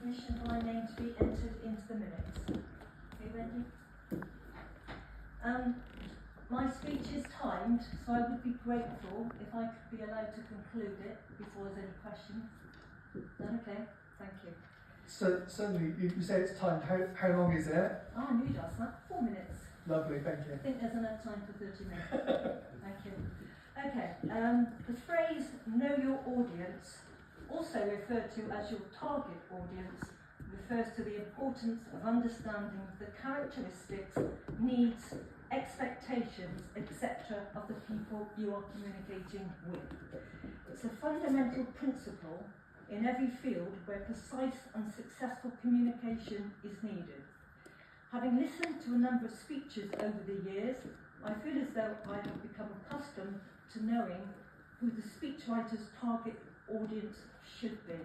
permission for my name to be entered into the minutes. Okay, Wendy? My speech is timed, so I would be grateful if I could be allowed to conclude it before there's any questions. Is that okay? Thank you. So, certainly, you say it's timed. How long is it? I knew you'd ask that. 4 minutes. Lovely, thank you. I think there's enough time for 30 minutes. Thank you. Okay, the phrase know your audience, also referred to as your target audience, refers to the importance of understanding the characteristics, needs, expectations, etc. of the people you are communicating with. It's a fundamental principle in every field where precise and successful communication is needed. Having listened to a number of speeches over the years, I feel as though I have become accustomed to knowing who the speechwriter's target audience should be.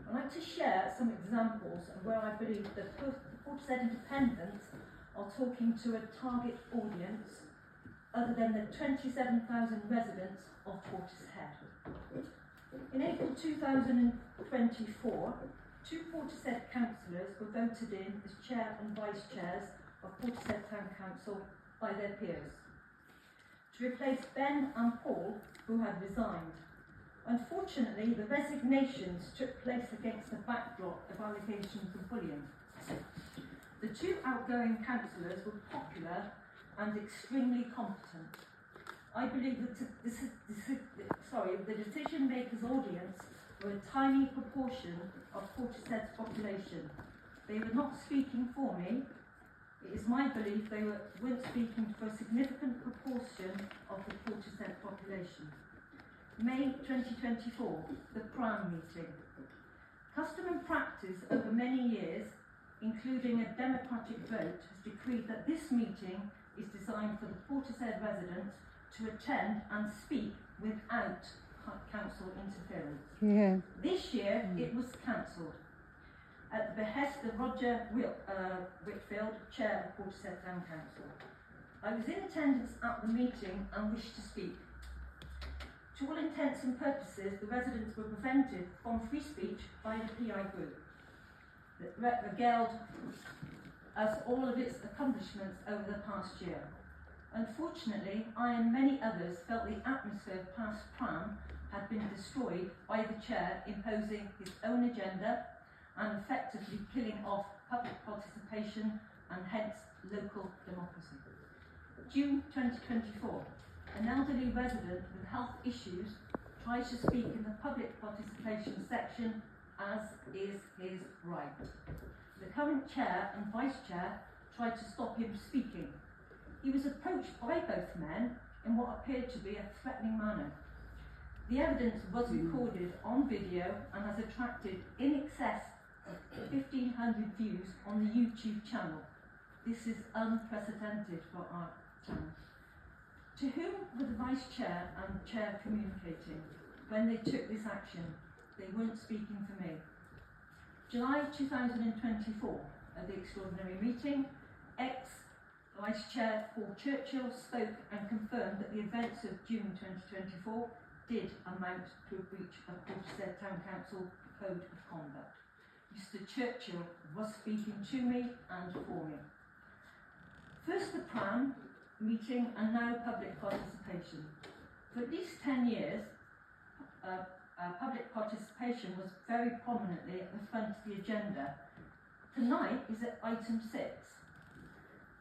I'd like to share some examples of where I believe that the Portishead Independents are talking to a target audience other than the 27,000 residents of Portishead. In April 2024, 2 Portishead councillors were voted in as chair and vice chairs of Portishead Town Council by their peers, to replace Ben and Paul, who had resigned. Unfortunately, the resignations took place against the backdrop of allegations of bullying. The 2 outgoing councillors were popular and extremely competent. I believe that the decision makers' audience were a tiny proportion of Portishead's population. They were not speaking for me. It is my belief they weren't speaking for a significant proportion of the Portishead population. May 2024, the Prime meeting. Custom and practice over many years, including a democratic vote, has decreed that this meeting is designed for the Portishead residents to attend and speak without council interference. Yeah. This year it was cancelled at the behest of Roger Whitfield, Chair of Portishead Town Council. I was in attendance at the meeting and wished to speak. To all intents and purposes, the residents were prevented from free speech by the PI group that regaled us all of its accomplishments over the past year. Unfortunately, I and many others felt the atmosphere of past Pram had been destroyed by the chair imposing his own agenda and effectively killing off public participation and hence local democracy. June 2024, an elderly resident with health issues tries to speak in the public participation section, as is his right. The current chair and vice chair tried to stop him speaking. He was approached by both men in what appeared to be a threatening manner. The evidence was recorded on video and has attracted in excess of 1,500 views on the YouTube channel. This is unprecedented for our channel. To whom were the vice chair and chair communicating when they took this action? They weren't speaking for me. July 2024, at the extraordinary meeting, ex-vice chair Paul Churchill spoke and confirmed that the events of June 2024 did amount to a breach of Portishead Town Council Code of Conduct. Mr Churchill was speaking to me and for me. First the Pram meeting and now public participation. For at least 10 years, public participation was very prominently at the front of the agenda. Tonight is at item 6.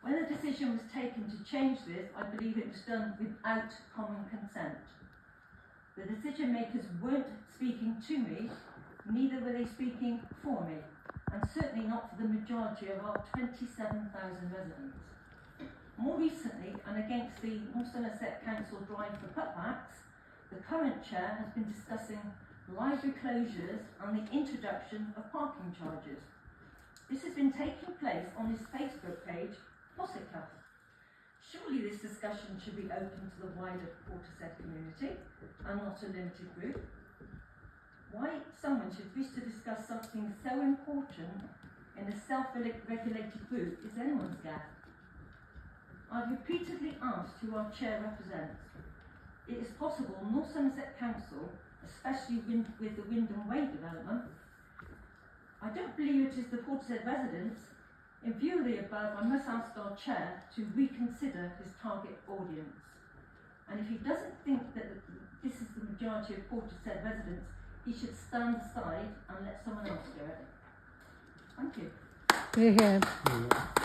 When the decision was taken to change this, I believe it was done without common consent. The decision makers weren't speaking to me, neither were they speaking for me, and certainly not for the majority of our 27,000 residents. More recently, and against the North Somerset Council drive for cutbacks, the current chair has been discussing library closures and the introduction of parking charges. This has been taking place on his Facebook page, Possetcast. Surely this discussion should be open to the wider Portishead community and not a limited group. Why someone should wish to discuss something so important in a self-regulated group is anyone's guess. I've repeatedly asked who our chair represents. It is possible North Somerset Council, especially with the Wyndham Way development, believe it is the Portishead residents. In view of the above, I must ask our chair to reconsider his target audience. And if he doesn't think that this is the majority of Portishead residents, he should stand aside and let someone else do it. Thank you. Here, here.